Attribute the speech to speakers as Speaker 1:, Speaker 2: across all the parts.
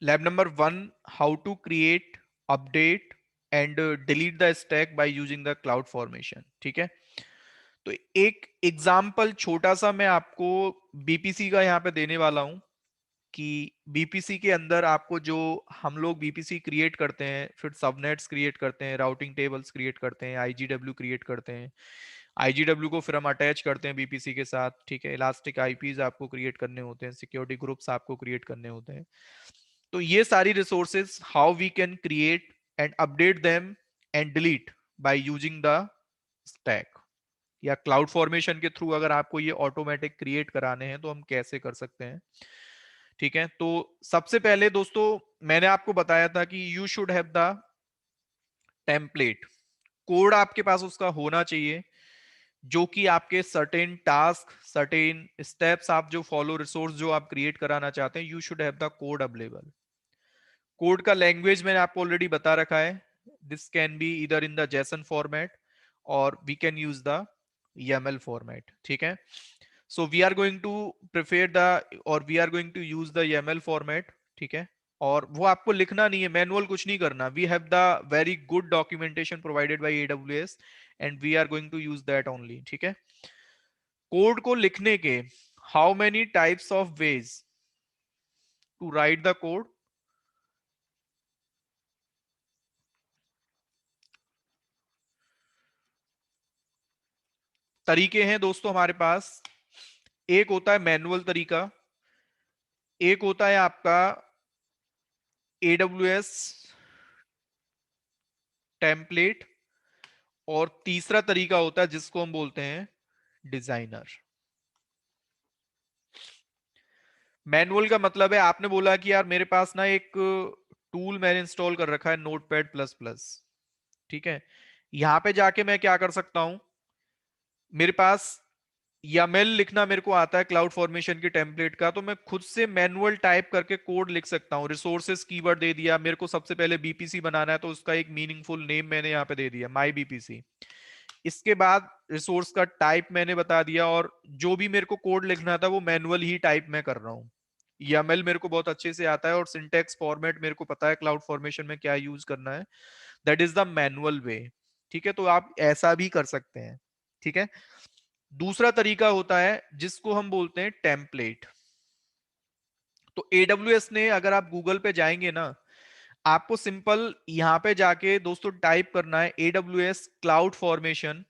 Speaker 1: Lab number 1, how to create, update and delete the stack by using the cloud formation. ठीक है, तो एक example छोटा सा मैं आपको बीपीसी का यहाँ पे देने वाला हूँ कि बीपीसी के अंदर आपको जो हम लोग बीपीसी क्रिएट करते हैं, फिर सबनेट्स क्रिएट करते हैं, राउटिंग टेबल्स क्रिएट करते हैं, आईजीडब्ल्यू क्रिएट करते हैं, आईजीडब्ल्यू को फिर हम अटैच करते हैं बीपीसी के साथ। ठीक है, इलास्टिक आईपीज आपको क्रिएट करने होते हैं, सिक्योरिटी ग्रुप्स आपको क्रिएट करने होते हैं। तो ये सारी resources how we can create and update them and delete by using the stack, या क्लाउड फॉर्मेशन के थ्रू अगर आपको ये ऑटोमेटिक क्रिएट कराने हैं तो हम कैसे कर सकते हैं। ठीक है, तो सबसे पहले दोस्तों मैंने आपको बताया था कि you should have the template, code आपके पास उसका होना चाहिए जो कि आपके सर्टेन टास्क, सर्टेन स्टेप्स आप जो फॉलो, रिसोर्स जो आप क्रिएट कराना चाहते हैं, you should have the code available. Code का लैंग्वेज मैंने आपको ऑलरेडी बता रखा है, दिस कैन बी इधर इन द जेसन फॉर्मेट और we can use the YAML format. ठीक है, so we are going to prefer the, और we are going to use the YAML format. ठीक है, और वो आपको लिखना नहीं है, मैनुअल कुछ नहीं करना, we have the very good documentation provided by AWS and we are going to use that only. ठीक है, कोड को लिखने के how many types of ways to write the code, तरीके हैं दोस्तों हमारे पास। एक होता है मैनुअल तरीका, एक होता है आपका AWS टेम्पलेट, और तीसरा तरीका होता है जिसको हम बोलते हैं डिजाइनर। मैनुअल का मतलब है आपने बोला कि यार मेरे पास ना एक टूल मैंने इंस्टॉल कर रखा है, नोटपैड प्लस प्लस। ठीक है, यहां पे जाके मैं क्या कर सकता हूं, मेरे पास YAML लिखना मेरे को आता है क्लाउड फॉर्मेशन के टेम्पलेट का, तो मैं खुद से मैनुअल टाइप करके कोड लिख सकता हूँ। रिसोर्सेज कीवर्ड दे दिया मेरे को, सबसे पहले बीपीसी बनाना है तो उसका एक मीनिंगफुल नेम मैंने यहाँ पे दे दिया, माई बीपीसी। इसके बाद रिसोर्स का टाइप मैंने बता दिया, और जो भी मेरे को कोड लिखना था वो मैनुअल ही टाइप मैं कर रहा हूँ। YAML मेरे को बहुत अच्छे से आता है और सिंटेक्स फॉर्मेट मेरे को पता है क्लाउड फॉर्मेशन में क्या यूज करना है। दैट इज द मैनुअल वे। ठीक है, तो आप ऐसा भी कर सकते हैं। ठीक है, दूसरा तरीका होता है जिसको हम बोलते हैं टेम्पलेट। तो AWS ने, अगर आप गूगल पे जाएंगे ना, आपको सिंपल यहां पे जाके दोस्तों टाइप करना है AWS cloud formation,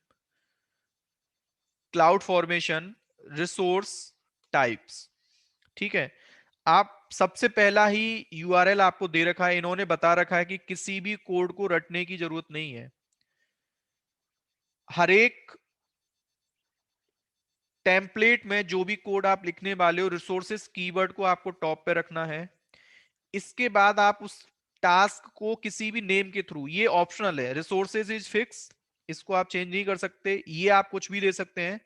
Speaker 1: cloud formation resource types. ठीक है, आप सबसे पहला ही URL आपको दे रखा है, इन्होंने बता रखा है कि किसी भी कोड को रटने की जरूरत नहीं है। हर एक टेम्पलेट में जो भी कोड आप लिखने वाले हो, रिसोर्सेस कीवर्ड को आपको टॉप पे रखना है। इसके बाद आप उस टास्क को किसी भी नेम के थ्रू, ये ऑप्शनल है, रिसोर्सेज इज फिक्स, इसको आप चेंज नहीं कर सकते, ये आप कुछ भी दे सकते हैं।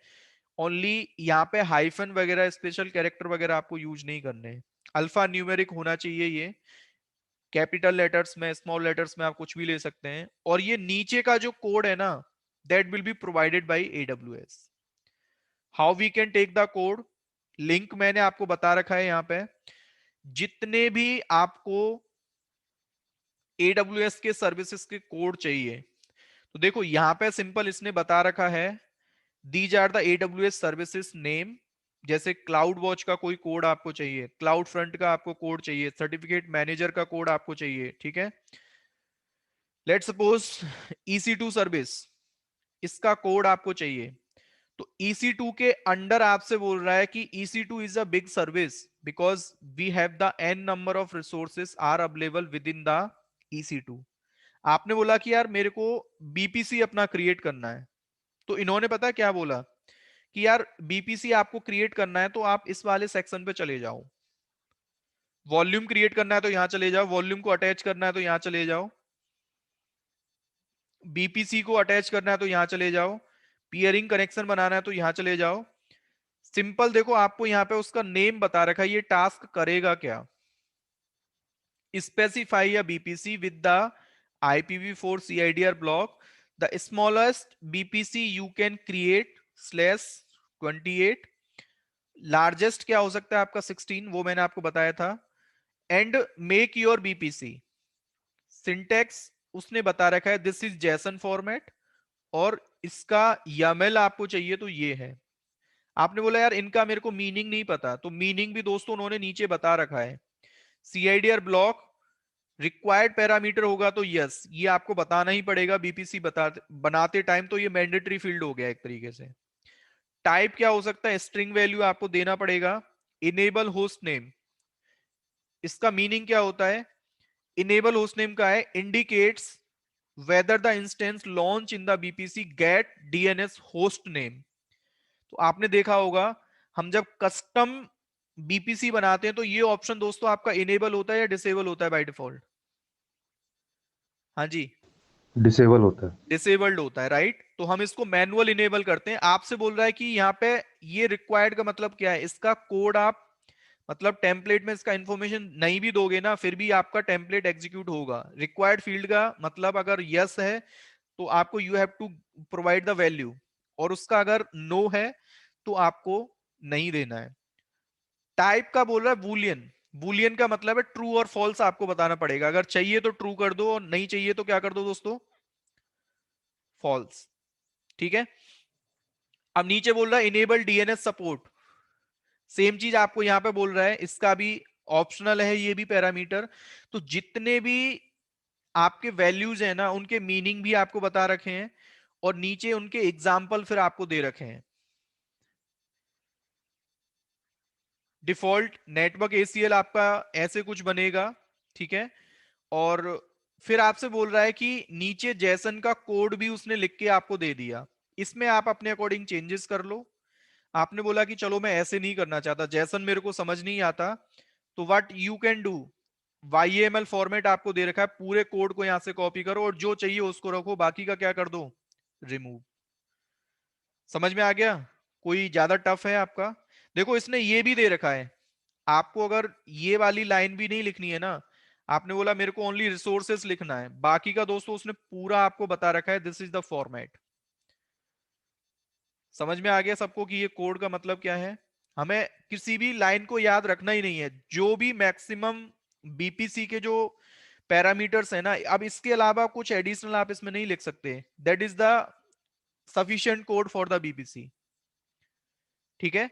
Speaker 1: ओनली यहाँ पे हाइफन वगैरह, स्पेशल कैरेक्टर वगैरह आपको यूज नहीं करने हैं। अल्फा न्यूमेरिक होना चाहिए ये, कैपिटल लेटर्स में, स्मॉल लेटर्स में आप कुछ भी ले सकते हैं। और ये नीचे का जो कोड है ना, that will be provided by AWS। How we can take the code, link मैंने आपको बता रखा है यहाँ पे। जितने भी आपको AWS के सर्विसेज के कोड चाहिए, तो देखो यहां पे सिंपल इसने बता रखा है, these are the AWS services name. जैसे क्लाउड वॉच का कोई कोड आपको चाहिए, क्लाउड फ्रंट का आपको कोड चाहिए, सर्टिफिकेट मैनेजर का कोड आपको चाहिए। ठीक है, लेट सपोज EC2 सर्विस, इसका कोड आपको चाहिए, तो EC2 के अंडर आपसे बोल रहा है कि EC2 is a big service because we have the n number of resources are available with in the EC2। आपने बोला कि यार मेरे को बीपीसी अपना क्रिएट करना है, तो इन्होंने पता क्या बोला कि यार बीपीसी आपको क्रिएट करना है तो आप इस वाले सेक्शन पे चले जाओ, वॉल्यूम क्रिएट करना है तो यहां चले जाओ, वॉल्यूम को अटैच करना है तो यहां चले जाओ, बीपीसी को अटैच करना है तो यहां चले जाओ, पियरिंग कनेक्शन बनाना है तो यहां चले जाओ। सिंपल देखो आपको यहाँ पे उसका नेम बता रखा है, ये टास्क करेगा क्या, specify a BPC with the IPv4 CIDR block, the smallest BPC you can create /28, largest क्या हो सकता है आपका 16, वो मैंने आपको बताया था, and make your VPC. Syntax उसने बता रखा है दिस इज जैसन फॉर्मेट, और इसका YAML आपको चाहिए तो ये है। आपने बोला यार इनका मेरे को मीनिंग नहीं पता, तो मीनिंग भी दोस्तों उन्होंने नीचे बता रखा है। CIDR ब्लॉक रिक्वायर्ड पैरामीटर होगा तो यस, ये आपको बताना ही पड़ेगा बीपीसी बनाते टाइम, तो ये मैंडेटरी फील्ड हो गया एक तरीके से। टाइप क्या हो सकता है, स्ट्रिंग वैल्यू आपको देना पड़ेगा। इनेबल होस्ट नेम, इसका मीनिंग क्या होता है, इनेबल होस्ट नेम का है indicates whether the instance launch in the VPC get DNS host name. तो आपने देखा होगा हम जब कस्टम बीपीसी बनाते हैं तो ये ऑप्शन दोस्तों आपका इनेबल होता है या डिसेबल होता है बाय डिफॉल्ट? हाँ जी,
Speaker 2: डिसेबल होता है।
Speaker 1: डिसेबल्ड होता है, राइट। तो हम इसको मैनुअल इनेबल करते हैं। आपसे बोल रहा है कि यहाँ पे ये रिक्वायर्ड का मतलब क्या है, इसका कोड आप मतलब टेम्पलेट में इसका इंफॉर्मेशन नहीं भी दोगे ना, फिर भी आपका टेम्पलेट एग्जीक्यूट होगा। रिक्वायर्ड फील्ड का मतलब अगर यस है तो आपको you have to provide the value, और उसका अगर नो है तो आपको नहीं देना है। टाइप का बोल रहा है बूलियन, बूलियन का मतलब है ट्रू और फॉल्स आपको बताना पड़ेगा। अगर चाहिए तो ट्रू कर दो, और नहीं चाहिए तो क्या कर दो दोस्तों, फॉल्स। ठीक है। अब नीचे बोल रहा है इनेबल डीएनएस सपोर्ट, सेम चीज आपको यहां पे बोल रहा है, इसका भी ऑप्शनल है ये भी पैरामीटर। तो जितने भी आपके वैल्यूज है ना उनके मीनिंग भी आपको बता रखे हैं, और नीचे उनके एग्जाम्पल फिर आपको दे रखे हैं। डिफॉल्ट नेटवर्क एसीएल आपका ऐसे कुछ बनेगा, ठीक है। और फिर आपसे बोल रहा है कि नीचे जैसन का कोड भी उसने लिख के आपको दे दिया, इसमें आप अपने अकॉर्डिंग चेंजेस कर लो। आपने बोला कि चलो मैं ऐसे नहीं करना चाहता, जैसन मेरे को समझ नहीं आता, तो what you can do, YAML format आपको दे रखा है, पूरे कोड को यहां से कॉपी करो और जो चाहिए उसको रखो, बाकी का क्या कर दो, रिमूव। समझ में आ गया? कोई ज्यादा टफ है आपका? देखो इसने ये भी दे रखा है, आपको अगर ये वाली लाइन भी नहीं लिखनी है ना, आपने बोला मेरे को ओनली रिसोर्सेस लिखना है, बाकी का दोस्तों उसने पूरा आपको बता रखा है दिस इज द फॉर्मेट। समझ में आ गया सबको कि ये कोड का मतलब क्या है? हमें किसी भी लाइन को याद रखना ही नहीं है, जो भी मैक्सिमम बीपीसी के जो पैरामीटर्स है ना, अब इसके अलावा कुछ एडिशनल आप इसमें नहीं लिख सकते, that is the sufficient code for the BPC. ठीक है।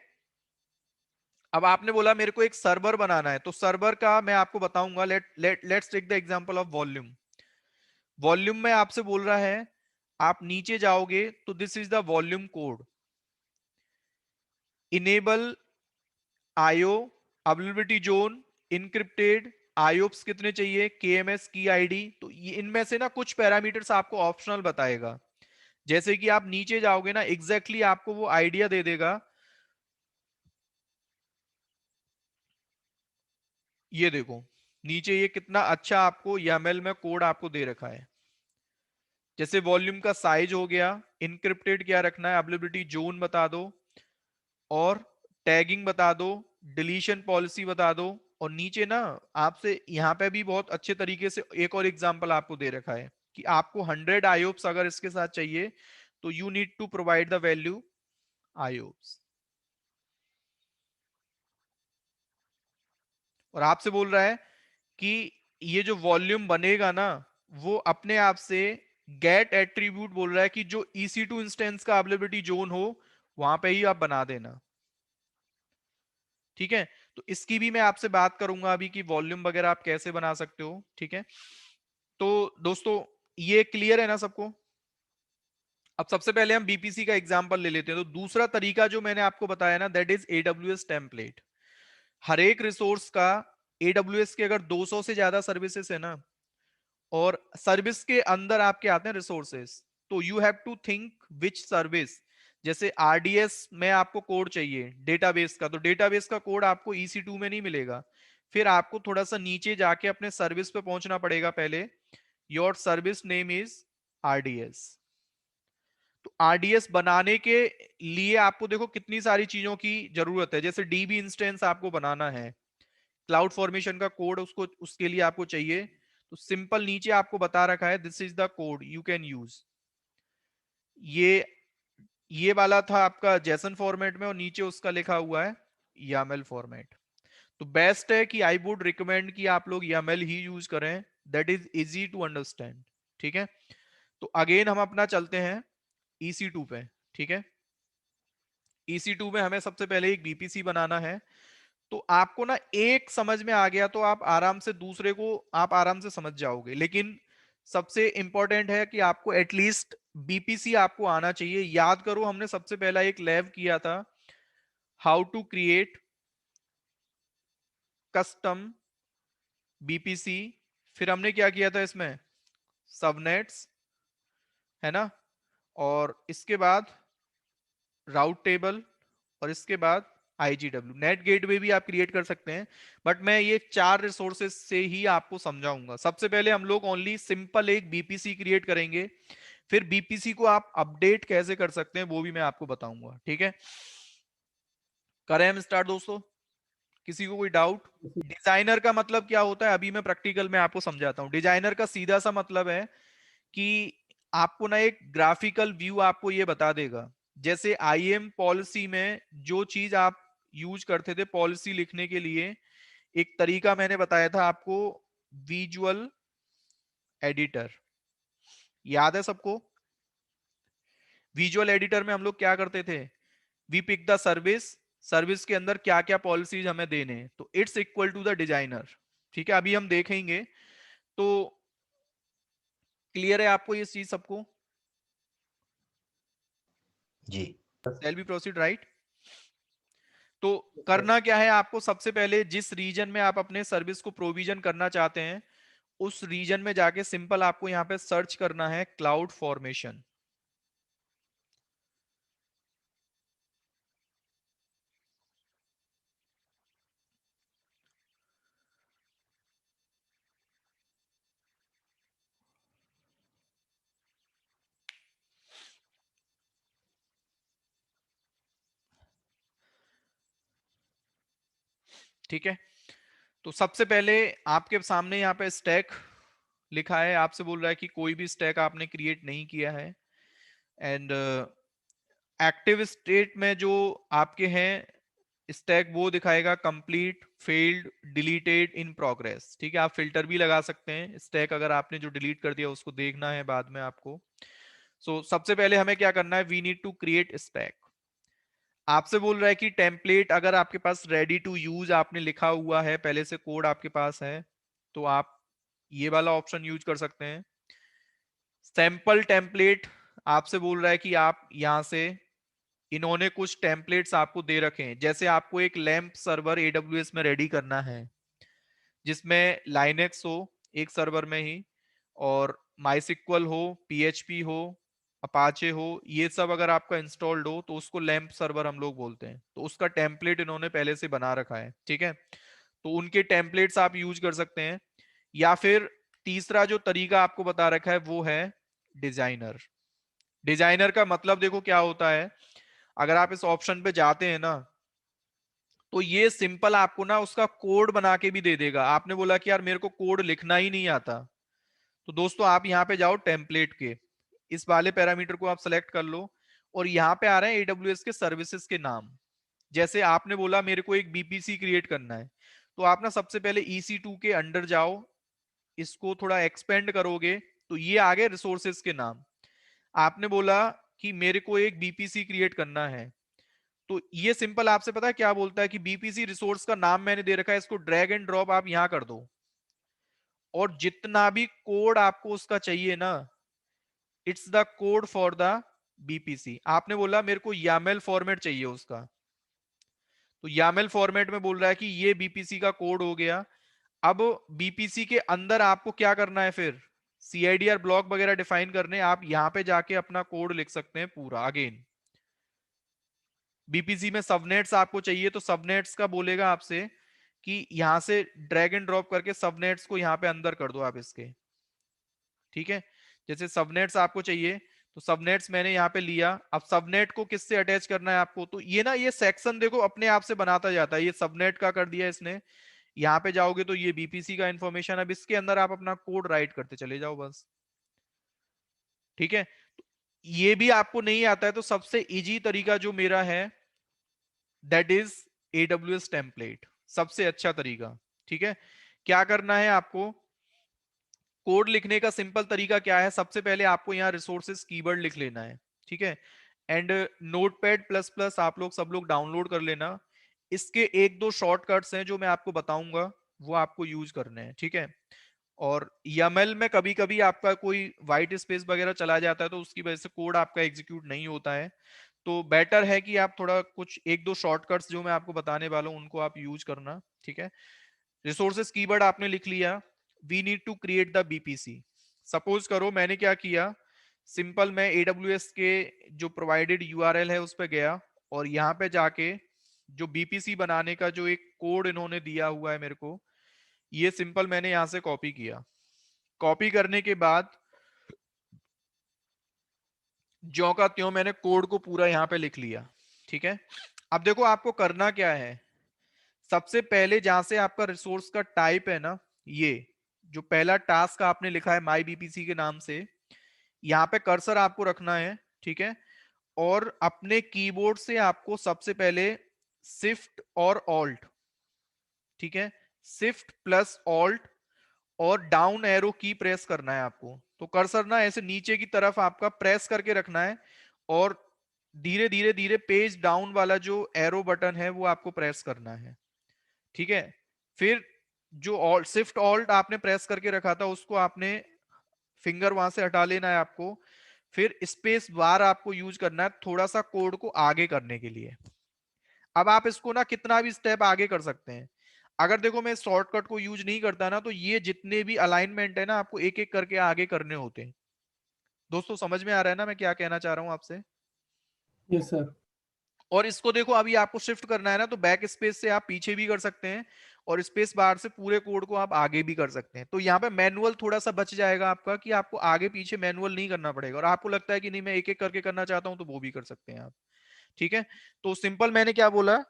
Speaker 1: अब आपने बोला मेरे को एक सर्वर बनाना है, तो सर्वर का मैं आपको बताऊंगा। Let's take the example of volume. Volume में आपसे बोल रहा है, आप नीचे जाओगे तो this is the volume code. Enable IO, availability zone, encrypted, IOPS कितने चाहिए, केएमएस की आईडी, तो ये इनमें से ना कुछ पैरामीटर्स आपको ऑप्शनल बताएगा। जैसे कि आप नीचे जाओगे ना, एग्जैक्टली exactly आपको वो आइडिया दे देगा। ये देखो नीचे ये कितना अच्छा आपको YAML में कोड आपको दे रखा है। जैसे वॉल्यूम का साइज हो गया, इनक्रिप्टेड क्या रखना है, अवेलेबिलिटी जोन बता दो, और टैगिंग बता दो, डिलीशन पॉलिसी बता दो। और नीचे ना आपसे यहाँ पे भी बहुत अच्छे तरीके से एक और एग्जांपल आपको दे रखा है कि आपको 100 आईओप्स अगर इसके साथ चाहिए तो you need to provide the value IOPS. और आपसे बोल रहा है कि ये जो वॉल्यूम बनेगा ना, वो अपने आप से गेट एट्रीब्यूट बोल रहा है कि जो EC2 इंस्टेंस का अवेलेबिलिटी जोन हो वहां पे ही आप बना देना। ठीक है। तो इसकी भी मैं आपसे बात करूंगा अभी कि वॉल्यूम वगैरह आप कैसे बना सकते हो। ठीक है। तो दोस्तों ये क्लियर है ना सबको? अब सबसे पहले हम बीपीसी का एग्जांपल ले लेते हैं। तो दूसरा तरीका जो मैंने आपको बताया ना, दैट इज AWS टेम्पलेट। हर एक रिसोर्स का AWS के अगर 200 से ज्यादा सर्विसेज है ना, और सर्विस के अंदर आपके आते हैं रिसोर्सेस, तो you have to think which service. जैसे RDS में आपको कोड चाहिए डेटाबेस का, तो डेटाबेस का कोड आपको EC2 में नहीं मिलेगा, फिर आपको थोड़ा सा नीचे जाके अपने सर्विस पे पहुंचना पड़ेगा पहले। Your service name is RDS। तो RDS बनाने के लिए आपको देखो कितनी सारी चीजों की जरूरत है। जैसे DB इंस्टेंस आपको बनाना है, क्लाउड फॉर्मेशन का कोड उसको उसके लिए आपको चाहिए, तो सिंपल नीचे आपको बता रखा है this is the code you can use. ये ये वाला था आपका जैसन फॉर्मेट में, और नीचे उसका लिखा हुआ है YAML फॉर्मेट। तो बेस्ट है कि आई वुड रिकमेंड कि आप लोग YAML ही यूज करें, that is easy to understand. ठीक है, तो अगेन हम अपना चलते हैं EC2 पे। ठीक है, EC2 में हमें सबसे पहले एक BPC बनाना है। तो आपको ना एक समझ में आ गया तो आप आराम से दूसरे को आप आराम से समझ जाओगे, लेकिन सबसे इंपॉर्टेंट है कि आपको एटलीस्ट BPC आपको आना चाहिए। याद करो, हमने सबसे पहला एक लैब किया था, how to create custom BPC। फिर हमने क्या किया था इसमें, सबनेट्स, है ना, और इसके बाद राउट टेबल, और इसके बाद IGW। नेट गेटवे भी आप क्रिएट कर सकते हैं, बट मैं ये 4 रिसोर्सेज से ही आपको समझाऊंगा। सबसे पहले हम लोग ओनली सिंपल एक BPC क्रिएट करेंगे, फिर BPC को आप अपडेट कैसे कर सकते हैं वो भी मैं आपको बताऊंगा। ठीक है, करें हम स्टार्ट दोस्तों? किसी को कोई डाउट? डिजाइनर का मतलब क्या होता है, अभी मैं प्रैक्टिकल में आपको समझाता हूँ। डिजाइनर का सीधा सा मतलब है कि आपको ना एक ग्राफिकल व्यू आपको ये बता देगा। जैसे IAM पॉलिसी में जो चीज आप यूज करते थे पॉलिसी लिखने के लिए, एक तरीका मैंने बताया था आपको, विजुअल एडिटर, याद है सबको? विजुअल एडिटर में हम लोग क्या करते थे, we pick the service, service के अंदर क्या क्या पॉलिसीज हमें देने हैं, तो it's equal to the designer. ठीक है, अभी हम देखेंगे। तो क्लियर है आपको ये चीज सबको?
Speaker 3: जी।
Speaker 1: Shall be proceed, right? तो करना क्या है आपको, सबसे पहले जिस रीजन में आप अपने सर्विस को प्रोविजन करना चाहते हैं उस रीजन में जाके सिंपल आपको यहां पे सर्च करना है क्लाउड फॉर्मेशन। ठीक है, तो सबसे पहले आपके सामने यहाँ पे स्टैक लिखा है, आपसे बोल रहा है कि कोई भी स्टैक आपने क्रिएट नहीं किया है। एंड एक्टिव स्टेट में जो आपके हैं स्टैक वो दिखाएगा complete, failed, deleted, in progress. ठीक है, आप फिल्टर भी लगा सकते हैं, स्टैक अगर आपने जो डिलीट कर दिया उसको देखना है बाद में आपको। सबसे पहले हमें क्या करना है, we need to create stack. आपसे बोल रहा है कि टेम्पलेट अगर आपके पास रेडी टू यूज आपने लिखा हुआ है, पहले से कोड आपके पास है, तो आप ये वाला ऑप्शन यूज कर सकते हैं। सैंपल टेम्पलेट, आपसे बोल रहा है कि आप यहां से, इन्होंने कुछ टेम्पलेट्स आपको दे रखे हैं, जैसे आपको एक लैंप सर्वर AWS में रेडी करना है जिसमें लाइनेक्स हो एक सर्वर में ही, और माइसिक्वल हो, PHP हो, अपाचे हो, ये सब अगर आपका इंस्टॉल्ड हो तो उसको लैंप सर्वर हम लोग बोलते हैं। तो उसका टेम्पलेट इन्होंने पहले से बना रखा है। ठीक है, तो उनके टेम्पलेट्स आप यूज कर सकते हैं, या फिर तीसरा जो तरीका आपको बता रखा है वो है डिजाइनर। डिजाइनर का मतलब देखो क्या होता है, अगर आप इस ऑप्शन पे जाते हैं ना तो ये सिंपल आपको ना उसका कोड बना के भी दे देगा। आपने बोला कि यार मेरे को कोड लिखना ही नहीं आता, तो दोस्तों आप यहाँ पे जाओ टेम्पलेट के, इस वाले पैरामीटर को आप सेलेक्ट कर लो, और यहाँ पे आ रहे हैं AWS के सर्विसेज के नाम। जैसे आपने बोला मेरे को एक BPC क्रिएट करना है, तो आप ना सबसे पहले EC2 के अंडर जाओ, इसको थोड़ा एक्सपेंड करोगे तो ये आ गए रिसोर्सेज के नाम। आपने बोला कि मेरे को एक BPC क्रिएट करना है, तो ये सिंपल आपसे पता है क्या बोलता है कि BPC रिसोर्स का नाम मैंने दे रखा है, इसको ड्रैग एंड ड्रॉप आप यहां कर दो, और जितना भी कोड आपको उसका चाहिए ना, it's the code for the BPC। आपने बोला मेरे को YAML फॉर्मेट चाहिए उसका, तो YAML फॉर्मेट में बोल रहा है कि ये BPC का कोड हो गया। अब BPC के अंदर आपको क्या करना है, फिर CIDR ब्लॉक वगैरह डिफाइन करने, आप यहां पे जाके अपना कोड लिख सकते हैं पूरा। अगेन BPC में सबनेट्स आपको चाहिए, तो सबनेट्स का बोलेगा आपसे कि यहां से ड्रैग एंड ड्रॉप करके सबनेट्स को यहां पे अंदर कर दो आप इसके। ठीक है, जैसे सबनेट्स आपको चाहिए तो सबनेट्स मैंने यहाँ पे लिया। अब सबनेट को किससे अटैच करना है आपको, तो ये ना ये सेक्शन देखो अपने आप से बनाता जाता है, ये सबनेट का कर दिया इसने। यहाँ पे जाओगे तो ये BPC का इंफॉर्मेशन, अब इसके अंदर आप अपना कोड राइट करते चले जाओ बस। ठीक है, तो ये भी आपको नहीं आता है तो सबसे इजी तरीका जो मेरा है दैट इज AWS टेम्पलेट। सबसे अच्छा तरीका। ठीक है, क्या करना है आपको, कोड लिखने का सिंपल तरीका क्या है, सबसे पहले आपको यहाँ रिसोर्सेज कीवर्ड लिख लेना है। ठीक है, एंड नोटपैड प्लस प्लस आप लोग सब लोग डाउनलोड कर लेना। इसके एक दो शॉर्टकट्स हैं जो मैं आपको बताऊंगा, वो आपको यूज करने हैं। ठीक है, और YAML में कभी कभी आपका कोई वाइट स्पेस वगैरह चला जाता है तो उसकी वजह से कोड आपका एग्जीक्यूट नहीं होता है। तो बेटर है कि आप थोड़ा कुछ एक दो शॉर्टकट्स जो मैं आपको बताने वाला हूँ उनको आप यूज करना। ठीक है, रिसोर्सेज कीवर्ड आपने लिख लिया, we need to create the VPC. Suppose करो मैंने क्या किया, सिंपल मैं AWS के जो प्रोवाइडेड यूआरएल है उस पर गया, और यहाँ पे जाके जो बीपीसी बनाने का जो एक कोड इन्होंने दिया हुआ है मेरे को, ये सिंपल मैंने यहाँ से कॉपी किया। कॉपी करने के बाद ज्यों का त्यों मैंने कोड को पूरा यहाँ पे लिख लिया। ठीक है, अब देखो आपको करना क्या है, सबसे पहले जहां से आपका रिसोर्स का टाइप है ना, ये जो पहला टास्क आपने लिखा है माई बीपीसी के नाम से, यहाँ पे कर्सर आपको रखना है। ठीक है, और अपने कीबोर्ड से आपको सबसे पहले शिफ्ट और ऑल्ट, ठीक है, शिफ्ट प्लस ऑल्ट और डाउन एरो की प्रेस करना है आपको। तो कर्सर ना ऐसे नीचे की तरफ आपका प्रेस करके रखना है, और धीरे धीरे धीरे पेज डाउन वाला जो एरो बटन है वो आपको प्रेस करना है। ठीक है, फिर जो ऑल्ट शिफ्ट ऑल्ट आपने प्रेस करके रखा था उसको आपने फिंगर वहां से हटा लेना है आपको। फिर स्पेस बार आपको यूज करना है थोड़ा सा कोड को आगे करने के लिए। अब आप इसको ना कितना भी स्टेप आगे कर सकते हैं। अगर देखो मैं शॉर्टकट को यूज नहीं करता ना तो ये जितने भी अलाइनमेंट है ना आपको एक एक करके आगे करने होते हैं। दोस्तों समझ में आ रहा है ना मैं क्या कहना चाह रहा हूं आपसे।
Speaker 3: Yes sir.
Speaker 1: और इसको देखो अभी आपको शिफ्ट करना है ना तो बैक स्पेस से आप पीछे भी कर सकते हैं, और स्पेस बार से पूरे कोड को आप आगे भी कर सकते हैं। तो यहाँ पे मैनुअल थोड़ा सा बच जाएगा आपका, कि आपको आगे पीछे मैनुअल नहीं करना पड़ेगा, और आपको लगता है कि नहीं मैं एक एक करके करना चाहता हूं तो वो भी कर सकते हैं आप। ठीक है, तो सिंपल मैंने क्या बोला,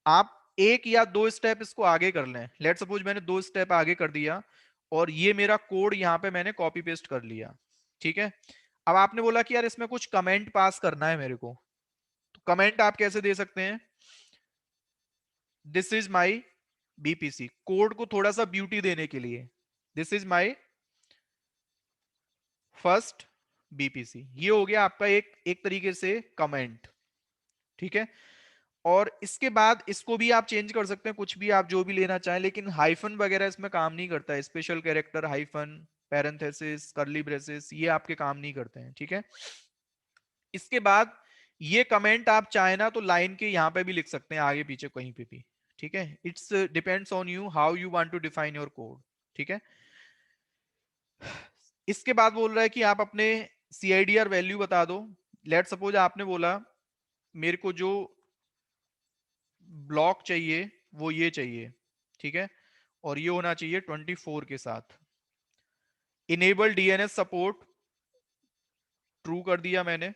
Speaker 1: आप एक या दो स्टेप इसको आगे कर लें। लेट सपोज मैंने दो स्टेप आगे कर दिया, और ये मेरा कोड यहाँ पे मैंने कॉपी पेस्ट कर लिया। ठीक है, अब आपने बोला कि यार इसमें कुछ कमेंट पास करना है मेरे को, तो कमेंट आप कैसे दे सकते हैं, this is my BPC, code को थोड़ा सा ब्यूटी देने के लिए, this is my first BPC, ये हो गया आपका एक एक तरीके से कमेंट। ठीक है, और इसके बाद इसको भी आप चेंज कर सकते हैं, कुछ भी आप जो भी लेना चाहें, लेकिन हाइफन वगैरह इसमें काम नहीं करता है, special character, hyphen, parenthesis, curly braces, ये आपके काम नहीं करते हैं। ठीक है, इसके बाद ये कमेंट आप चाहे ना तो लाइन के यहां पे भी लिख सकते हैं, आगे पीछे कहीं पे भी। ठीक है, it's depends on you how you want to define your code. ठीक है, इसके बाद बोल रहा है कि आप अपने CIDR वैल्यू बता दो। लेट सपोज आपने बोला मेरे को जो ब्लॉक चाहिए वो ये चाहिए। ठीक है, और ये होना चाहिए 24 के साथ। इनेबल DNS सपोर्ट ट्रू कर दिया मैंने,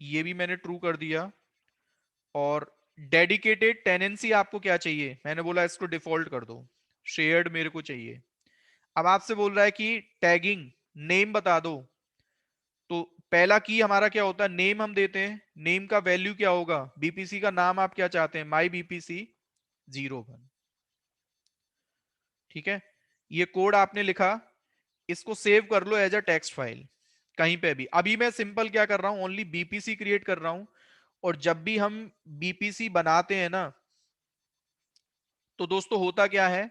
Speaker 1: ये भी मैंने ट्रू कर दिया। और डेडिकेटेड टेनेंसी आपको क्या चाहिए, मैंने बोला इसको डिफॉल्ट कर दो, शेयर्ड मेरे को चाहिए। अब आपसे बोल रहा है कि टैगिंग नेम बता दो, तो पहला की हमारा क्या होता है, नेम हम देते हैं, नेम का वैल्यू क्या होगा, बीपीसी का नाम आप क्या चाहते हैं, माई बीपीसी 01। ठीक है, ये कोड आपने लिखा, इसको सेव कर लो एज अ टेक्स्ट फाइल कहीं पे भी। अभी मैं सिंपल क्या कर रहा हूं, ओनली बीपीसी क्रिएट कर रहा हूं, और जब भी हम बीपीसी बनाते हैं ना तो दोस्तों होता क्या है,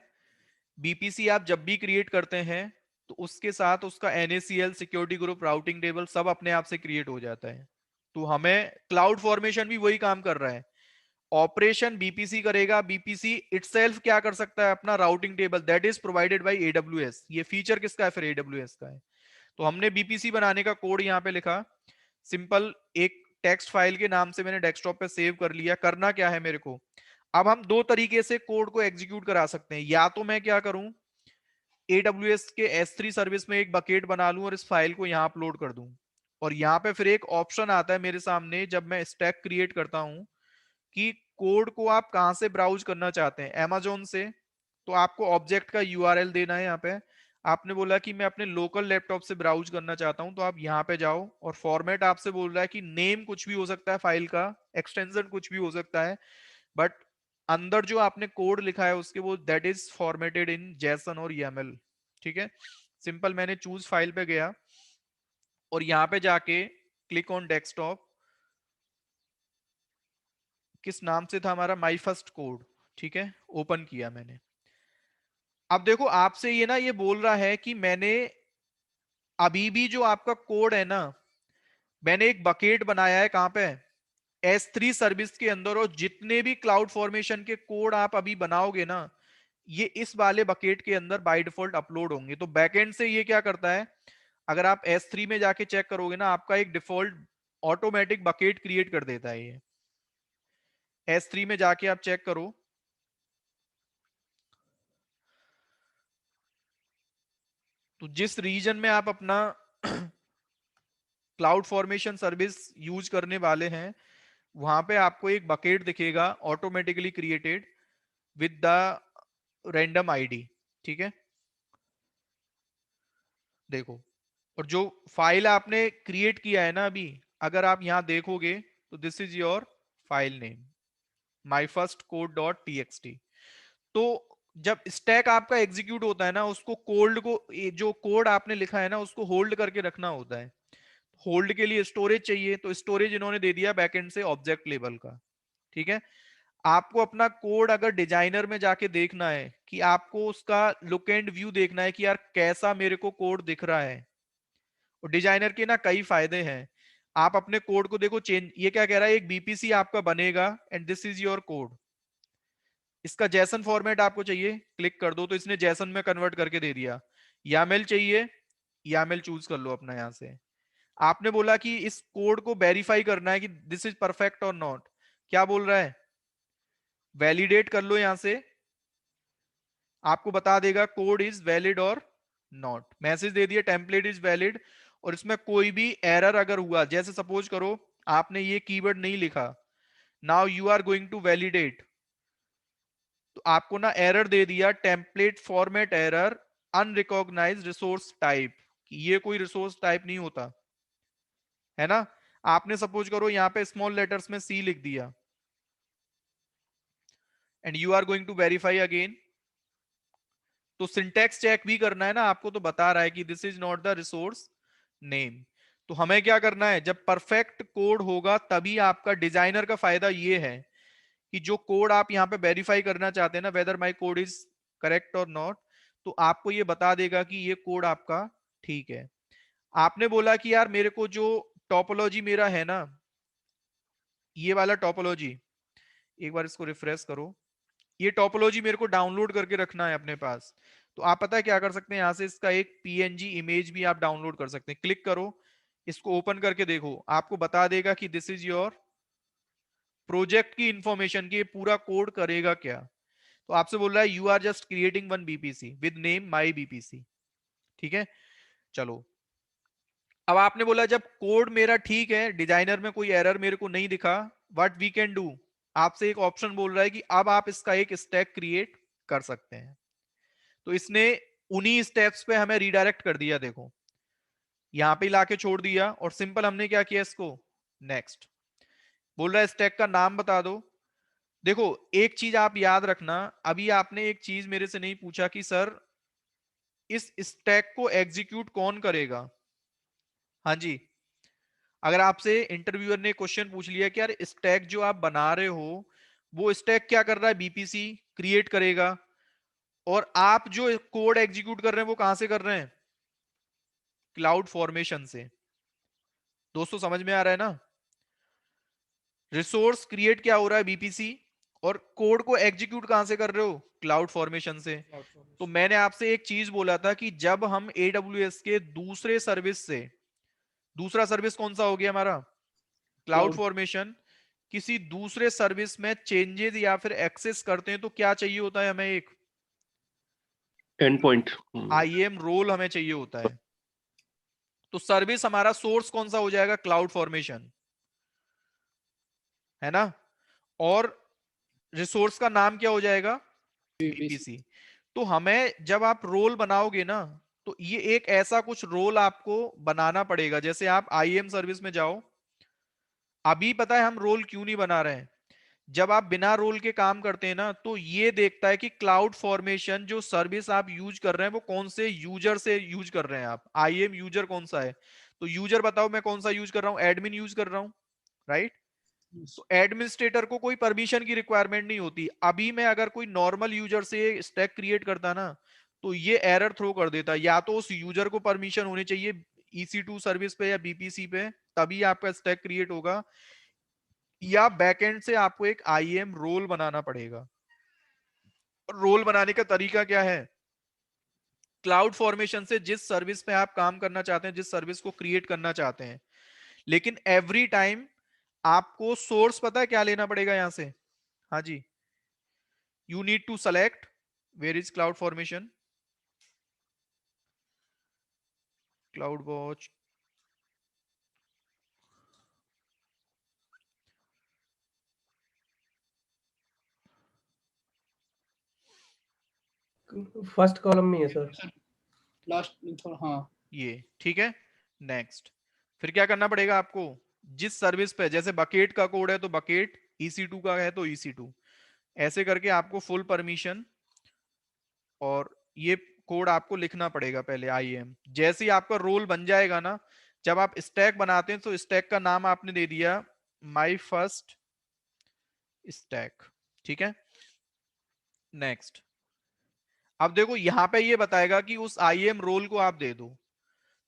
Speaker 1: बीपीसी आप जब भी क्रिएट करते हैं तो उसके साथ उसका NaCl, security group, routing table सब अपने आप से क्रिएट हो जाता है। तो हमें क्लाउड फॉर्मेशन भी वही काम कर रहा है, ऑपरेशन बीपीसी करेगा, बीपीसी इटसेल्फ क्या कर सकता है, अपना routing table that is provided by AWS। ये फीचर किसका है फिर, AWS का है। तो हमने बीपीसी बनाने का कोड यहाँ पे लिखा, सिंपल एक टेक्स्ट फाइल के नाम से मैंने डेस्कटॉप पे सेव कर लिया। करना क्या है मेरे को, अब हम दो तरीके से कोड को एग्जीक्यूट करा सकते हैं, या तो मैं क्या करूं, AWS के S3 सर्विस में एक बकेट बना लूं और इस फाइल को यहां अपलोड कर दूं, और यहां पे फिर एक ऑप्शन आता है मेरे सामने जब मैं स्टैक क्रिएट करता हूं कि कोड को आप कहां से ब्राउज करना चाहते हैं, Amazon से, तो आपको ऑब्जेक्ट का URL देना है। यहाँ पे आपने बोला कि मैं अपने लोकल लैपटॉप से ब्राउज करना चाहता हूं, तो आप यहाँ पे जाओ, और फॉर्मेट आपसे बोल रहा है कि नेम कुछ भी हो सकता है फाइल का, एक्सटेंशन कुछ भी हो सकता है, बट अंदर जो आपने कोड लिखा है उसके वो that is formatted in Jason और YAML। ठीक है, सिंपल मैंने चूज फाइल पे गया और यहाँ पे जाके क्लिक ऑन डेस्कटॉप, किस नाम से था हमारा, माई फर्स्ट कोड। ठीक है, ओपन किया मैंने। अब देखो आपसे ये ना ये बोल रहा है कि मैंने अभी भी जो आपका कोड है ना, मैंने एक बकेट बनाया है कहां पे, S3 सर्विस के अंदर, और जितने भी क्लाउड फॉर्मेशन के कोड आप अभी बनाओगे ना, ये इस वाले बकेट के अंदर बाय डिफॉल्ट अपलोड होंगे। तो बैकएंड से ये क्या करता है, अगर आप S3 में जाके चेक करोगे ना, आपका एक डिफॉल्ट ऑटोमेटिक बकेट क्रिएट कर देता है ये। S3 में जाके आप चेक करो, तो जिस रीजन में आप अपना क्लाउड फॉर्मेशन सर्विस यूज करने वाले हैं, वहां पे आपको एक बकेट दिखेगा automatically created with the random ID. ठीक है, देखो, और जो फाइल आपने क्रिएट किया है ना अभी, अगर आप यहां देखोगे तो this is your file name, my first code dot T. तो जब स्टैक आपका एग्जीक्यूट होता है ना, उसको कोल्ड को, ये जो कोड आपने लिखा है ना उसको होल्ड करके रखना होता है। होल्ड के लिए स्टोरेज चाहिए, तो स्टोरेज इन्होंने दे दिया बैकएंड से ऑब्जेक्ट लेवल का। ठीक है, आपको अपना कोड अगर डिजाइनर में जाके देखना है, कि आपको उसका लुक एंड व्यू देखना है कि यार कैसा मेरे को कोड दिख रहा है, और डिजाइनर के ना कई फायदे हैं। आप अपने कोड को देखो चेंज, ये क्या कह रहा है, एक बीपीसी आपका बनेगा and this is your code. इसका जैसन फॉर्मेट आपको चाहिए, क्लिक कर दो तो इसने जैसन में कन्वर्ट करके दे दिया। यामेल चाहिए, यामेल चूज कर लो अपना यहां से। आपने बोला कि इस कोड को वेरीफाई करना है कि दिस इज परफेक्ट और नॉट, क्या बोल रहा है, वैलिडेट कर लो यहां से, आपको बता देगा कोड इज वैलिड और नॉट। मैसेज दे दिया टेम्पलेट इज वैलिड, और इसमें कोई भी एरर अगर हुआ, जैसे सपोज करो आपने ये कीवर्ड नहीं लिखा, now you are going to validate, तो आपको ना एरर दे दिया template format error unrecognized resource type, ये कोई रिसोर्स टाइप नहीं होता है ना। आपने सपोज करो यहाँ पे स्मॉल लेटर्स में सी लिख दिया and you are going to verify again, तो सिंटेक्स चेक भी करना है ना आपको, तो बता रहा है कि this is not the resource name. तो हमें क्या करना है, जब परफेक्ट कोड होगा तभी आपका डिजाइनर का फायदा ये है कि जो कोड आप यहाँ पे वेरीफाई करना चाहते हैं ना, whether my code is correct और नॉट, तो आपको ये बता देगा कि ये कोड आपका ठीक है। आपने बोला कि यार मेरे को जो टोपोलॉजी मेरा है ना, ये वाला टोपोलॉजी, एक बार इसको रिफ्रेश करो, ये टोपोलॉजी मेरे को डाउनलोड करके रखना है अपने पास। तो आप पता है क्या कर सकते हैं, यहां से इसका एक पीएनजी इमेज भी आप डाउनलोड कर सकते हैं। क्लिक करो, इसको ओपन करके देखो, आपको बता देगा कि दिस इज योर प्रोजेक्ट की इंफॉर्मेशन, की पूरा कोड करेगा क्या। तो आपसे बोल रहा है you are just creating one VPC with name my VPC. ठीक है, चलो, अब आपने बोला जब कोड मेरा ठीक है, डिजाइनर में कोई एरर मेरे को नहीं दिखा, व्हाट वी कैन डू, आपसे एक ऑप्शन बोल रहा है कि अब आप इसका एक स्टैक क्रिएट कर सकते हैं। तो इसने उन्हीं स्टेप्स पे हमें रिडायरेक्ट कर दिया, देखो यहां पे लाके छोड़ दिया, और सिंपल हमने क्या किया, इसको नेक्स्ट बोल रहा है, स्टैक का नाम बता दो। देखो एक चीज आप याद रखना, अभी आपने एक चीज मेरे से नहीं पूछा कि सर इस स्टैक को एग्जीक्यूट कौन करेगा। हाँ जी, अगर आपसे इंटरव्यूअर ने क्वेश्चन पूछ लिया कि यार स्टैक जो आप बना रहे हो, वो स्टैक क्या कर रहा है, बीपीसी क्रिएट करेगा, और आप जो कोड एग्जीक्यूट कर रहे हैं वो कहां से कर रहे हैं, क्लाउड फॉर्मेशन से। दोस्तों समझ में आ रहा है ना, रिसोर्स क्रिएट क्या हो रहा है, बीपीसी, और कोड को एग्जीक्यूट कहां से कर रहे हो, क्लाउड फॉर्मेशन से।
Speaker 3: क्लाउड
Speaker 1: तो
Speaker 3: फॉर्मेशन।
Speaker 1: मैंने आपसे एक चीज बोला था कि जब हम AWS के दूसरे सर्विस से, दूसरा सर्विस कौन सा हो गया हमारा, क्लाउड
Speaker 3: क्लाउड।
Speaker 1: फॉर्मेशन, किसी दूसरे सर्विस में चेंजेस या फिर एक्सेस करते हैं तो क्या चाहिए होता है हमें, एक
Speaker 3: एंड पॉइंट।
Speaker 1: IAM रोल हमें चाहिए होता है। तो सर्विस हमारा सोर्स कौन सा हो जाएगा, क्लाउड फॉर्मेशन, है ना, और रिसोर्स का नाम क्या हो जाएगा,
Speaker 3: बीपीसी।
Speaker 1: बीपीसी। तो हमें जब आप रोल बनाओगे ना, तो ये एक ऐसा कुछ रोल आपको बनाना पड़ेगा, जैसे आप IAM सर्विस में जाओ, अभी पता है हम रोल क्यों नहीं बना रहे हैं, जब आप बिना रोल के काम करते हैं ना, तो ये देखता है कि क्लाउड फॉर्मेशन जो सर्विस आप यूज कर रहे हैं वो कौन से यूजर से यूज कर रहे हैं आप। आईएम यूजर कौन सा है, तो यूजर बताओ मैं कौन सा यूज कर रहा हूँ, एडमिन यूज कर रहा हूँ, राइट। तो एडमिनिस्ट्रेटर को कोई परमिशन की रिक्वायरमेंट नहीं होती। अभी मैं अगर कोई नॉर्मल यूजर से स्टैक क्रिएट करता ना, तो ये एरर थ्रो कर देता। या तो उस यूजर को परमिशन होनी चाहिए EC2 सर्विस पे या बीपीसी पे, तभी आपका स्टैक क्रिएट होगा, या बैकएंड से आपको एक आईएम रोल बनाना पड़ेगा। रोल बनाने का तरीका क्या है, क्लाउड फॉर्मेशन से जिस सर्विस पे आप काम करना चाहते हैं, जिस सर्विस को क्रिएट करना चाहते हैं, लेकिन एवरी टाइम आपको सोर्स पता है क्या लेना पड़ेगा यहां से। हाँ जी, you need to select where is cloud formation, CloudWatch,
Speaker 4: first column में है सर,
Speaker 3: लास्ट। हाँ,
Speaker 1: ये ठीक है। नेक्स्ट, फिर क्या करना पड़ेगा आपको, जिस सर्विस पे, जैसे बकेट का कोड है तो बकेट, EC2 का है तो EC2, ऐसे करके आपको फुल परमिशन और ये कोड आपको लिखना पड़ेगा पहले IAM। जैसे ही आपका रोल बन जाएगा ना, जब आप स्टैक बनाते हैं तो स्टैक का नाम आपने दे दिया माई फर्स्ट स्टैक, ठीक है। नेक्स्ट, अब देखो यहां पे ये बताएगा कि उस IAM रोल को आप दे दो,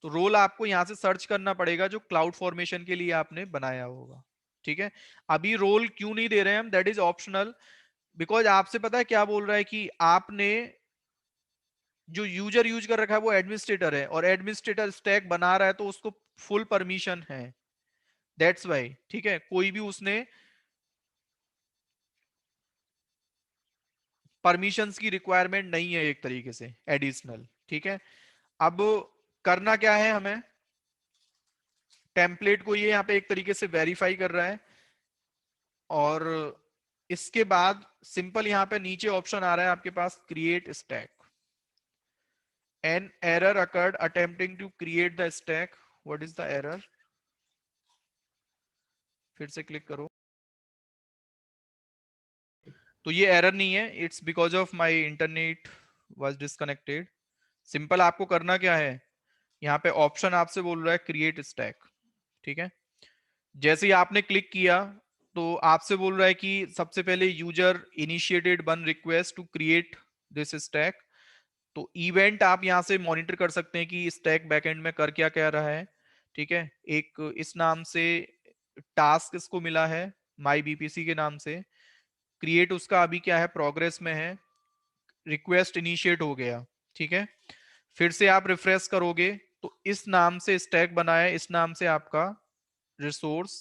Speaker 1: तो रोल आपको यहां से सर्च करना पड़ेगा जो क्लाउड फॉर्मेशन के लिए आपने बनाया होगा, ठीक है। अभी रोल क्यों नहीं दे रहे हैं हम, दैट इज ऑप्शनल, बिकॉज आपसे पता है क्या बोल रहा है कि आपने जो यूजर यूज कर रखा है वो एडमिनिस्ट्रेटर है, और एडमिनिस्ट्रेटर स्टैक बना रहा है तो उसको फुल परमिशन है, दैट्स वाई, ठीक है। कोई भी उसने परमिशंस की रिक्वायरमेंट नहीं है एक तरीके से एडिशनल, ठीक है। अब करना क्या है हमें, टेम्पलेट को ये यहाँ पे एक तरीके से वेरीफाई कर रहा है, और इसके बाद सिंपल यहाँ पे नीचे ऑप्शन आ रहा है आपके पास create stack, an error occurred attempting to create the stack, what is the error, फिर से क्लिक करो, तो ये एरर नहीं है, it's because of my internet was disconnected. Simple आपको करना क्या है, यहाँ पे ऑप्शन आपसे बोल रहा है क्रिएट स्टैक, ठीक है। जैसे ही आपने क्लिक किया तो आपसे बोल रहा है कि सबसे पहले user initiated one request to create this stack, तो इवेंट आप यहां से मॉनिटर कर सकते हैं कि स्टैक बैकएंड में कर क्या क्या रहा है, ठीक है। एक इस नाम से टास्क इसको मिला है माई बीपीसी के नाम से, क्रिएट उसका अभी क्या है, प्रोग्रेस में है, रिक्वेस्ट इनिशिएट हो गया, ठीक है। फिर से आप रिफ्रेश करोगे तो इस नाम से स्टैक बना है, इस नाम से आपका रिसोर्स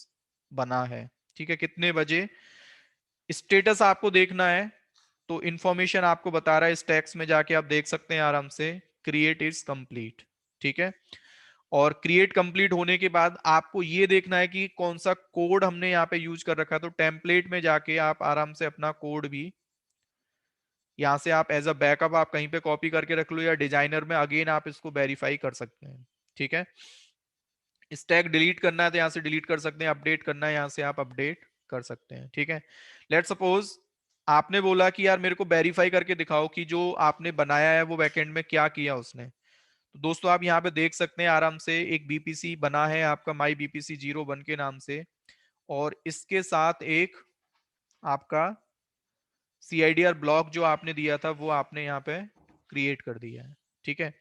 Speaker 1: बना है, ठीक है। कितने बजे, स्टेटस आपको देखना है, तो इंफॉर्मेशन आपको बता रहा है, स्टैक्स में जाके आप देख सकते हैं आराम से, क्रिएट इज कंप्लीट, ठीक है। और क्रिएट कंप्लीट होने के बाद आपको ये देखना है कि कौन सा कोड हमने यहाँ पे यूज कर रखा है, तो टेम्पलेट में जाके आप आराम से अपना कोड भी यहाँ से आप एज अ बैकअप आप कहीं पे कॉपी करके रख लो, या डिजाइनर में अगेन आप इसको वेरीफाई कर सकते हैं, ठीक है। स्टैक डिलीट करना है तो यहाँ से डिलीट कर सकते हैं, अपडेट करना है यहाँ से आप अपडेट कर सकते हैं, ठीक है। लेट सपोज आपने बोला कि यार मेरे को वेरीफाई करके दिखाओ कि जो आपने बनाया है वो बैकएंड में क्या किया उसने, तो दोस्तों आप यहाँ पे देख सकते हैं आराम से एक बीपीसी बना है आपका माई बीपीसी 01 के नाम से, और इसके साथ एक आपका CIDR ब्लॉक जो आपने दिया था वो आपने यहाँ पे क्रिएट कर दिया है, ठीक है।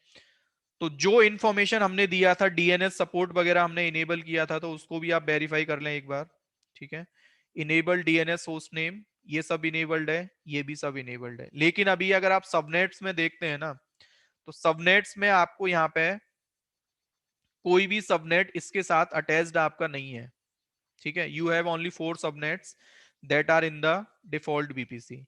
Speaker 1: तो जो इंफॉर्मेशन हमने दिया था, DNS सपोर्ट वगैरह हमने इनेबल किया था, तो उसको भी आप वेरीफाई कर लें एक बार, ठीक है। इनेबल DNS होस्ट नेम, ये सब इनेबल्ड है, ये भी सब इनेबल्ड है। लेकिन अभी अगर आप सबनेट्स में देखते हैं ना, तो सबनेट्स में आपको यहाँ पे कोई भी सबनेट इसके साथ अटैच्ड आपका नहीं है, ठीक है। You have only 4 subnets that are in the default VPC.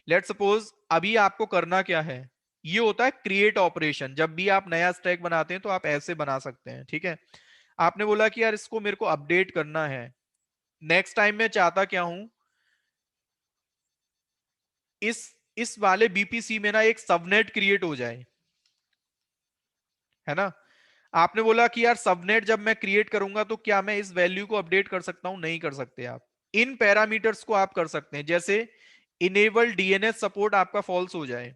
Speaker 1: Let suppose अभी आपको करना क्या है, ये होता है क्रिएट ऑपरेशन, जब भी आप नया स्टैक बनाते हैं तो आप ऐसे बना सकते हैं, ठीक है। आपने बोला कि यार इसको मेरे को अपडेट करना है, नेक्स्ट टाइम मैं चाहता क्या हूं, इस वाले बीपीसी में ना एक सबनेट क्रिएट हो जाए, है ना। आपने बोला कि यार सबनेट जब मैं क्रिएट करूंगा तो क्या मैं इस वैल्यू को अपडेट कर सकता हूं, नहीं कर सकते आप, इन पैरामीटर्स को आप कर सकते हैं, जैसे इनेबल डीएनएस सपोर्ट आपका फॉल्स हो जाए,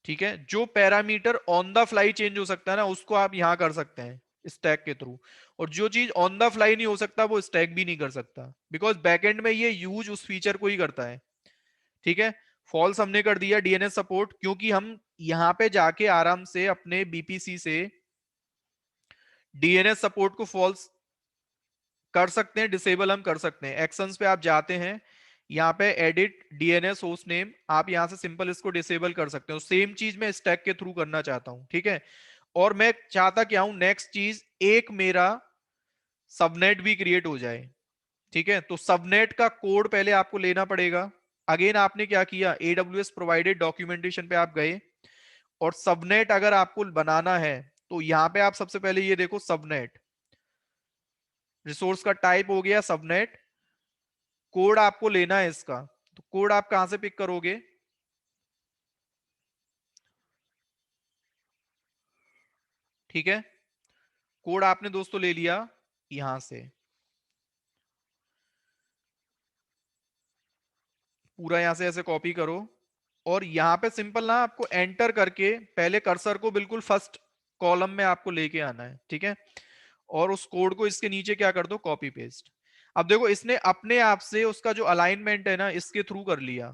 Speaker 1: ठीक है। जो parameter on the fly change हो सकता है ना, उसको आप यहां कर सकते हैं स्टैक के थ्रू, और जो चीज ऑन द फ्लाई नहीं हो सकता वो स्टैक भी नहीं कर सकता, बिकॉज बैकएंड में ये यूज उस फीचर को ही करता है, ठीक है। फॉल्स हमने कर दिया डीएनएस सपोर्ट, क्योंकि हम यहां पे जाके आराम से अपने बीपीसी से डीएनएस सपोर्ट को फॉल्स कर सकते हैं, डिसेबल हम कर सकते हैं। एक्शंस पे आप जाते हैं, यहाँ पे एडिट डीएनएस होस्ट नेम, आप यहां से सिंपल इसको डिसेबल कर सकते हो। सेम चीज मैं स्टैक के थ्रू करना चाहता हूं, ठीक है। और मैं चाहता क्या हूं, नेक्स्ट चीज, एक मेरा सबनेट भी क्रिएट हो जाए, ठीक है। तो सबनेट का कोड पहले आपको लेना पड़ेगा। अगेन आपने क्या किया, AWS प्रोवाइडेड डॉक्यूमेंटेशन पे आप गए, और सबनेट अगर आपको बनाना है तो यहां पे आप सबसे पहले ये देखो, सबनेट रिसोर्स का टाइप हो गया सबनेट, कोड आपको लेना है इसका। तो कोड आप कहां से पिक करोगे, ठीक है। कोड आपने दोस्तों ले लिया यहां से, पूरा यहां से ऐसे कॉपी करो, और यहां पे सिंपल ना आपको एंटर करके पहले कर्सर को बिल्कुल फर्स्ट कॉलम में आपको लेके आना है, ठीक है। और उस कोड को इसके नीचे क्या कर दो, कॉपी पेस्ट। अब देखो इसने अपने आप से उसका जो अलाइनमेंट है ना इसके थ्रू कर लिया,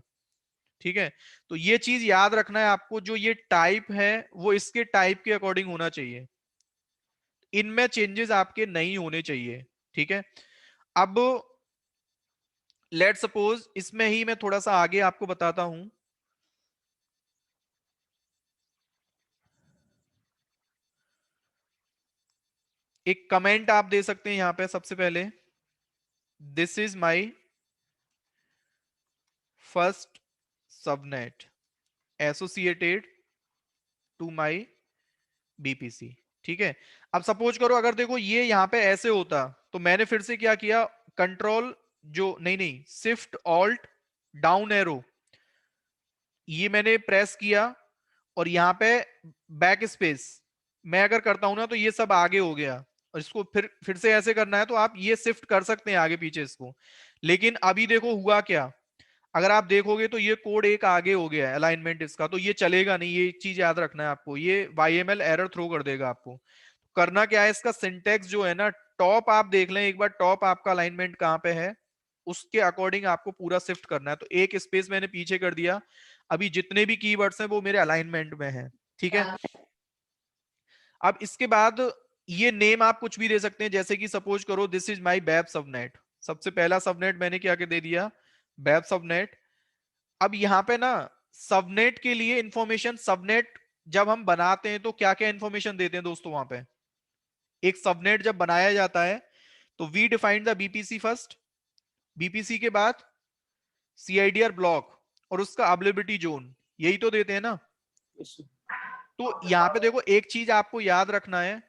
Speaker 1: ठीक है। तो ये चीज याद रखना है आपको, जो ये टाइप है वो इसके टाइप के अकॉर्डिंग होना चाहिए, इनमें चेंजेस आपके नहीं होने चाहिए, ठीक है। अब लेट सपोज इसमें ही मैं थोड़ा सा आगे आपको बताता हूं। एक कमेंट आप दे सकते हैं यहां पे सबसे पहले, this is my first subnet associated to my VPC, ठीक है। अब सपोज करो अगर देखो ये यहां पे ऐसे होता, तो मैंने फिर से क्या किया, कंट्रोल जो नहीं नहीं शिफ्ट ऑल्ट डाउन एरो, ये मैंने प्रेस किया, और यहां पे बैक स्पेस मैं अगर करता हूं ना तो ये सब आगे हो गया, और इसको फिर से ऐसे करना है तो आप ये शिफ्ट कर सकते हैं आगे पीछे इसको। लेकिन अभी देखो हुआ क्या, अगर आप देखोगे तो ये कोड एक आगे हो गया है अलाइनमेंट इसका, तो ये चलेगा नहीं, ये एक चीज याद रखना है आपको, ये YML एरर थ्रो कर देगा आपको। करना क्या है, इसका सिंटेक्स जो है ना, टॉप आप देख लें एक बार, टॉप आपका अलाइनमेंट कहां पे है, उसके अकॉर्डिंग आपको पूरा शिफ्ट करना है। तो एक स्पेस मैंने पीछे कर दिया, अभी जितने भी कीवर्ड्स हैं वो मेरे अलाइनमेंट में है, ठीक है। अब इसके बाद ये नेम आप कुछ भी दे सकते हैं, जैसे कि सपोज करो this is my web subnet, सबसे पहला सबनेट मैंने क्या के दे दिया, वेब सबनेट। अब यहां पे ना सबनेट के लिए इंफॉर्मेशन, सबनेट जब हम बनाते हैं तो क्या क्या इंफॉर्मेशन देते हैं दोस्तों वहां पे, एक सबनेट जब बनाया जाता है तो we defined the VPC first, VPC के बाद CIDR ब्लॉक, और उसका अवेलेबिलिटी जोन, यही तो देते हैं ना।
Speaker 3: yes, sir.
Speaker 1: तो यहां पे देखो एक चीज आपको याद रखना है,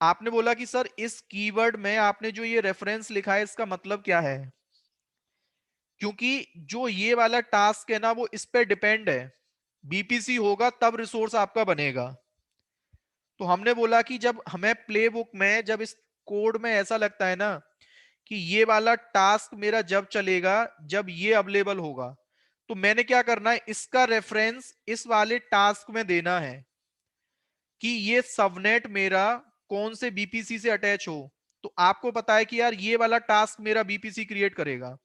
Speaker 1: आपने बोला कि सर इस कीवर्ड में आपने जो ये रेफरेंस लिखा है इसका मतलब क्या है, क्योंकि जो ये वाला टास्क है ना वो इस पे डिपेंड है, बीपीसी होगा तब रिसोर्स आपका बनेगा। तो हमने बोला कि जब हमें प्लेबुक में जब इस कोड में ऐसा लगता है ना कि ये वाला टास्क मेरा जब चलेगा जब ये अवेलेबल होगा, तो मैंने क्या करना है, इसका रेफरेंस इस वाले टास्क में देना है कि ये सबनेट मेरा कौन से बीपीसी से अटैच हो। तो आपको पता है कि यार ये वाला टास्क मेरा बीपीसी क्रिएट करेगा,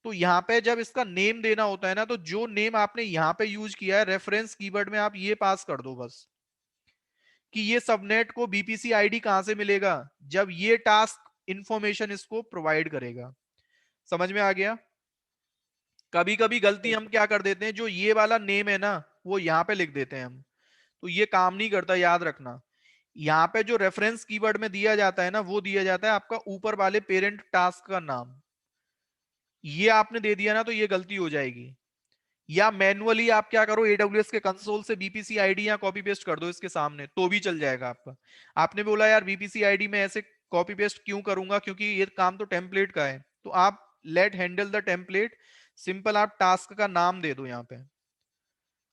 Speaker 1: तो यहां पे जब इसका नेम देना होता है ना, तो जो नेम आपने यहां पे यूज किया है रेफरेंस कीवर्ड में आप ये पास कर दो बस, कि ये सबनेट को बीपीसी आईडी कहां से मिलेगा, जब ये टास्क इंफॉर्मेशन इसको प्रोवाइड करेगा। समझ में आ गया। कभी कभी गलती हम क्या कर देते हैं, जो ये वाला नेम है ना वो यहां पे लिख देते हैं हम, तो ये काम नहीं करता, याद रखना। यहाँ पे जो रेफरेंस कीवर्ड में दिया जाता है ना वो दिया जाता है आपका ऊपर वाले पेरेंट टास्क का नाम, ये आपने दे दिया ना तो ये गलती हो जाएगी। या मैनुअली आप क्या करो, AWS के कंसोल से बीपीसी आईडी या कॉपी पेस्ट कर दो इसके सामने, तो भी चल जाएगा आपका। आपने बोला यार बीपीसी आईडी में ऐसे कॉपी पेस्ट क्यों करूंगा, क्योंकि ये काम तो टेम्पलेट का है, तो आप let handle the template, simple आप टास्क का नाम दे दो यहाँ पे।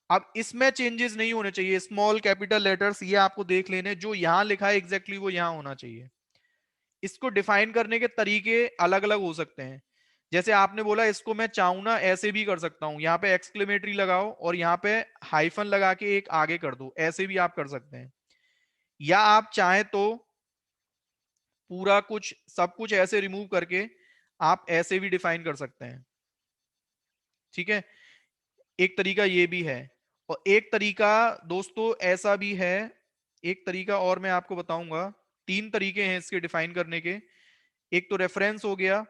Speaker 1: अब इसमें चेंजेस नहीं होने चाहिए, स्मॉल कैपिटल लेटर्स ये आपको देख लेने, जो यहां लिखा है एग्जैक्टली वो यहां होना चाहिए। इसको डिफाइन करने के तरीके अलग अलग हो सकते हैं। जैसे आपने बोला इसको मैं चाहूं ना ऐसे भी कर सकता हूं, यहाँ पे एक्सक्लेमेटरी लगाओ और यहाँ पे हाइफन लगा के एक आगे कर दो, ऐसे भी आप कर सकते हैं। या आप चाहें तो पूरा कुछ सब कुछ ऐसे रिमूव करके आप ऐसे भी डिफाइन कर सकते हैं। ठीक है, एक तरीका ये भी है। और एक तरीका दोस्तों ऐसा भी है, एक तरीका और मैं आपको बताऊंगा। तीन तरीके हैं इसके डिफाइन करने के। एक तो रेफरेंस हो गया,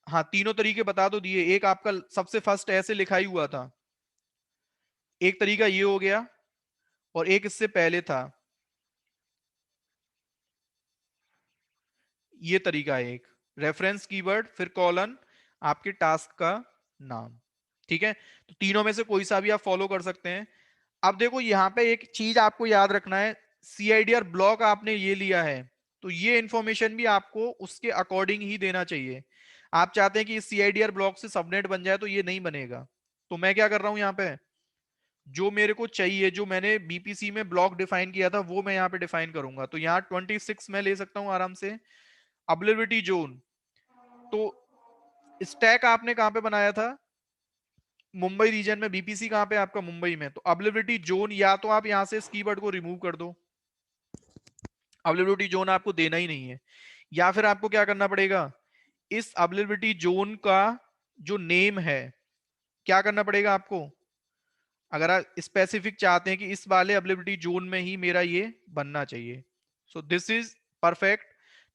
Speaker 1: हाँ तीनों तरीके बता तो दिए। एक आपका सबसे फर्स्ट ऐसे लिखा ही हुआ था, एक तरीका ये हो गया, और एक इससे पहले था, ये तरीका है एक। रेफरेंस कीवर्ड फिर कॉलन आपके टास्क का नाम। ठीक है, तो तीनों में से कोई सा भी आप फॉलो कर सकते हैं। अब देखो यहाँ पे एक चीज आपको याद रखना है, सीआईडीआर ब्लॉक आपने ये लिया है तो ये इंफॉर्मेशन भी आपको उसके अकॉर्डिंग ही देना चाहिए। आप चाहते हैं कि इस सीआईडीआर ब्लॉक से सबनेट बन जाए तो ये नहीं बनेगा। तो मैं क्या कर रहा हूं यहाँ पे, जो मेरे को चाहिए, जो मैंने बीपीसी में ब्लॉक डिफाइन किया था वो मैं यहाँ पे डिफाइन करूंगा। तो यहाँ 26 मैं ले सकता हूँ आराम से। अवेलेबिलिटी जोन, तो स्टैक आपने कहाँ पे बनाया था, मुंबई रीजन में। बीपीसी कहाँ पे आपका, मुंबई में। तो अवेलेबिलिटी जोन या तो आप यहाँ से इस कीवर्ड को रिमूव कर दो, अवेलेबिलिटी जोन आपको देना ही नहीं है। या फिर आपको क्या करना पड़ेगा, इस अवेलेबिलिटी जोन का जो नेम है क्या करना पड़ेगा आपको, अगर आप स्पेसिफिक चाहते हैं कि इस वाले अवेलेबिलिटी जोन में ही मेरा ये बनना चाहिए। So this is perfect.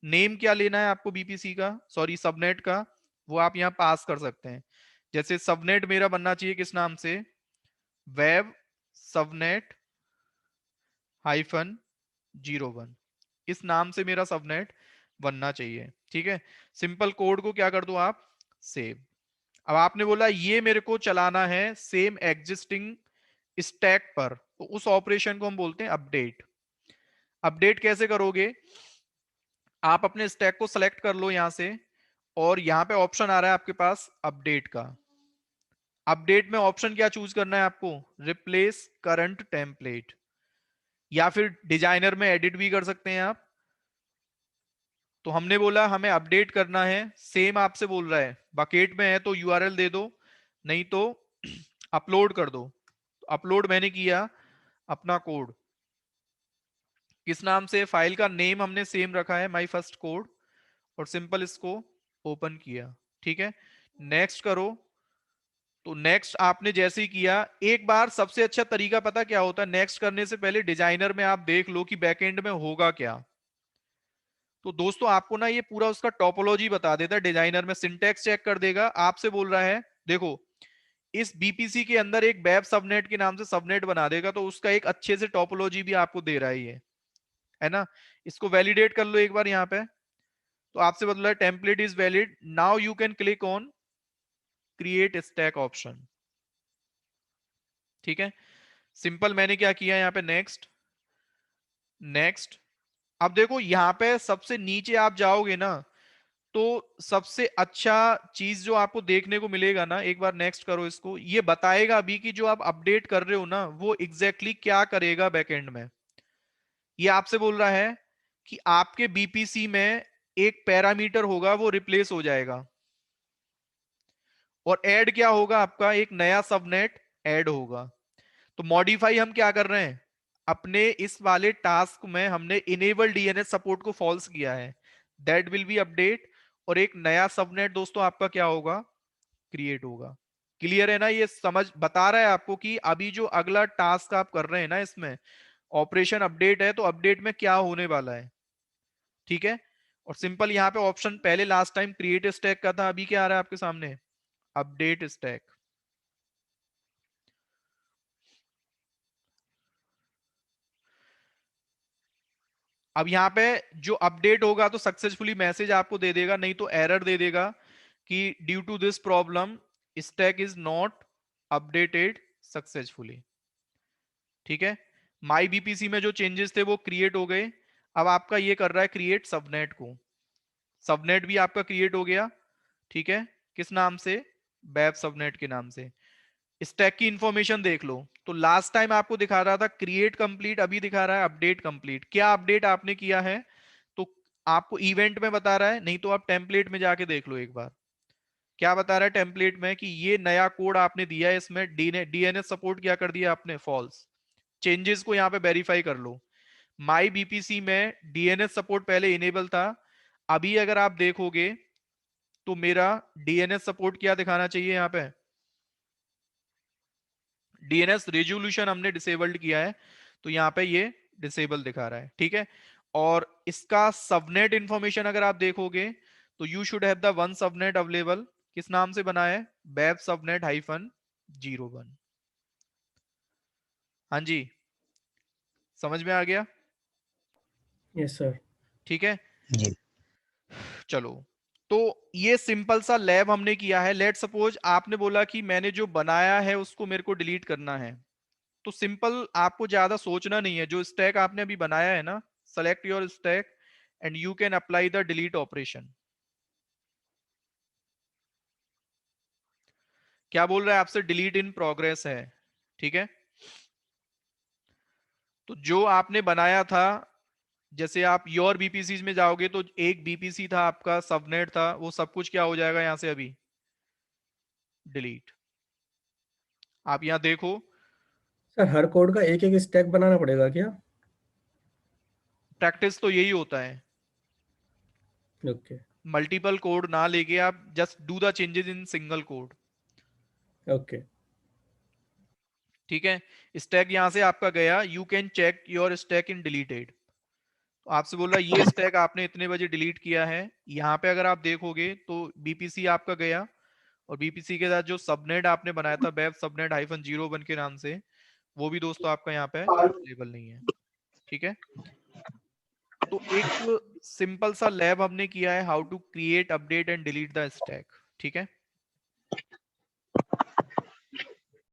Speaker 1: Name क्या लेना है आपको बीपीसी का, सॉरी सबनेट का, वो आप यहाँ पास कर सकते हैं। जैसे सबनेट मेरा बनना चाहिए किस नाम से, वेब सबनेट -01, इस नाम से मेरा सबनेट बनना चाहिए। ठीक है, सिंपल कोड को क्या कर दो आप, सेव। अब आपने बोला ये मेरे को चलाना है सेम एग्जिस्टिंग स्टैक पर, तो उस ऑपरेशन को हम बोलते हैं अपडेट। अपडेट कैसे करोगे, आप अपने स्टैक को सेलेक्ट कर लो यहां से, और यहां पे ऑप्शन आ रहा है आपके पास अपडेट का। अपडेट में ऑप्शन क्या चूज करना है आपको, रिप्लेस करंट टेम्पलेट, या फिर डिजाइनर में एडिट भी कर सकते हैं आप। तो हमने बोला हमें अपडेट करना है, सेम आपसे बोल रहा है बकेट में है तो यूआरएल दे दो, नहीं तो अपलोड कर दो। तो अपलोड मैंने किया अपना कोड, किस नाम से, फाइल का नेम हमने सेम रखा है माई फर्स्ट कोड, और सिंपल इसको ओपन किया। ठीक है, नेक्स्ट करो। तो नेक्स्ट आपने जैसे ही किया, एक बार सबसे अच्छा तरीका पता क्या होता है, नेक्स्ट करने से पहले डिजाइनर में आप देख लो कि बैकएंड में होगा क्या। तो दोस्तों आपको ना ये पूरा उसका टोपोलॉजी बता देता है डिजाइनर में, सिंटैक्स चेक कर देगा। आपसे बोल रहा है देखो इस बीपीसी के अंदर एक वेब सबनेट के नाम से सबनेट बना देगा, तो उसका एक अच्छे से टोपोलॉजी भी आपको दे रहा है ये, है ना। इसको वैलिडेट कर लो एक बार यहाँ पे। तो आपसे बदला है template is valid, now you can click on create stack option. ठीक है, सिंपल मैंने क्या किया यहाँ पे, नेक्स्ट नेक्स्ट। अब देखो यहाँ पे सबसे नीचे आप जाओगे ना, तो सबसे अच्छा चीज जो आपको देखने को मिलेगा ना, एक बार नेक्स्ट करो इसको, ये बताएगा अभी कि जो आप अपडेट कर रहे हो ना वो एग्जैक्टली क्या करेगा बैकएंड में। ये आपसे बोल रहा है कि आपके बीपीसी में एक पैरामीटर होगा वो रिप्लेस हो जाएगा, और ऐड क्या होगा आपका, एक नया सबनेट ऐड होगा। तो मॉडिफाई हम क्या कर रहे हैं, अपने इस वाले टास्क में हमने इनेबल डीएनएस सपोर्ट को फॉल्स किया है, दैट विल बी अपडेट, और एक नया सबनेट दोस्तों आपका क्या होगा, क्रिएट होगा। क्लियर है ना, ये समझ बता रहा है आपको कि अभी जो अगला टास्क आप कर रहे हैं ना इसमें ऑपरेशन अपडेट है, तो अपडेट में क्या होने वाला है। ठीक है, और सिंपल यहाँ पे ऑप्शन पहले लास्ट टाइम क्रिएट स्टैक का था, अभी क्या आ रहा है आपके सामने, अपडेट स्टैक। अब यहाँ पे जो अपडेट होगा तो सक्सेसफुली मैसेज आपको दे देगा, नहीं तो एरर दे देगा कि due to this problem stack is not updated successfully. ठीक है, माई बीपीसी में जो चेंजेस थे वो क्रिएट हो गए। अब आपका ये कर रहा है क्रिएट सबनेट को, सबनेट भी आपका क्रिएट हो गया। ठीक है, किस नाम से, वेब सबनेट के नाम से। स्टैक की इंफॉर्मेशन देख लो, तो लास्ट टाइम आपको दिखा रहा था क्रिएट कंप्लीट, अभी दिखा रहा है अपडेट कंप्लीट। क्या अपडेट आपने किया है, तो आपको इवेंट में बता रहा है, नहीं तो आप टेम्पलेट में जाके देख लो एक बार क्या बता रहा है टेम्पलेट में कि ये नया कोड आपने दिया है, इसमें डीएनएस सपोर्ट क्या कर दिया आपने, फॉल्स। चेंजेस को यहाँ पे वेरीफाई कर लो। माई बीपीसी में डीएनएस सपोर्ट पहले इनेबल था, अभी अगर आप देखोगे तो मेरा डीएनएस सपोर्ट क्या दिखाना चाहिए, यहाँ पे डीएनएस रेजोल्यूशन हमने डिसेबल्ड किया है, तो यहाँ पे ये डिसेबल दिखा रहा है, ठीक है। और इसका सबनेट इंफॉर्मेशन अगर आप देखोगे तो you should have the one subnet available, किस नाम से बना है, वेब सबनेट -01। हाँ जी, समझ में आ गया,
Speaker 4: यस सर।
Speaker 1: ठीक है।
Speaker 5: जी
Speaker 1: चलो, तो ये सिंपल सा लैब हमने किया है। लेट सपोज आपने बोला कि मैंने जो बनाया है उसको मेरे को डिलीट करना है, तो सिंपल, आपको ज्यादा सोचना नहीं है। जो स्टैक आपने अभी बनाया है ना, select your stack and you can apply the delete operation. क्या बोल रहा है आपसे, डिलीट इन प्रोग्रेस है, ठीक है। तो जो आपने बनाया था, जैसे आप योर बीपीसी में जाओगे तो एक बीपीसी था आपका, सबनेट था, वो सब कुछ क्या हो जाएगा यहां से अभी, डिलीट। आप यहां देखो,
Speaker 4: सर हर कोड का एक एक स्टैक बनाना पड़ेगा क्या?
Speaker 1: प्रैक्टिस तो यही होता है,
Speaker 4: ओके
Speaker 1: मल्टीपल कोड ना लेके आप just do the changes in single code,
Speaker 4: okay
Speaker 1: ठीक है। स्टैक यहां से आपका गया, you can check your stack in deleted. तो आपसे बोल रहा है ये स्टैक आपने इतने बजे डिलीट किया है, यहाँ पे अगर आप देखोगे तो बीपीसी आपका गया, और बीपीसी के साथ जो सबनेट आपने बनाया था वेब सबनेट -01 के नाम से, वो भी दोस्तों आपका यहाँ पे अवेलेबल नहीं है, ठीक है। तो एक सिंपल सा लैब हमने किया है, how to create update and delete the stack, ठीक है।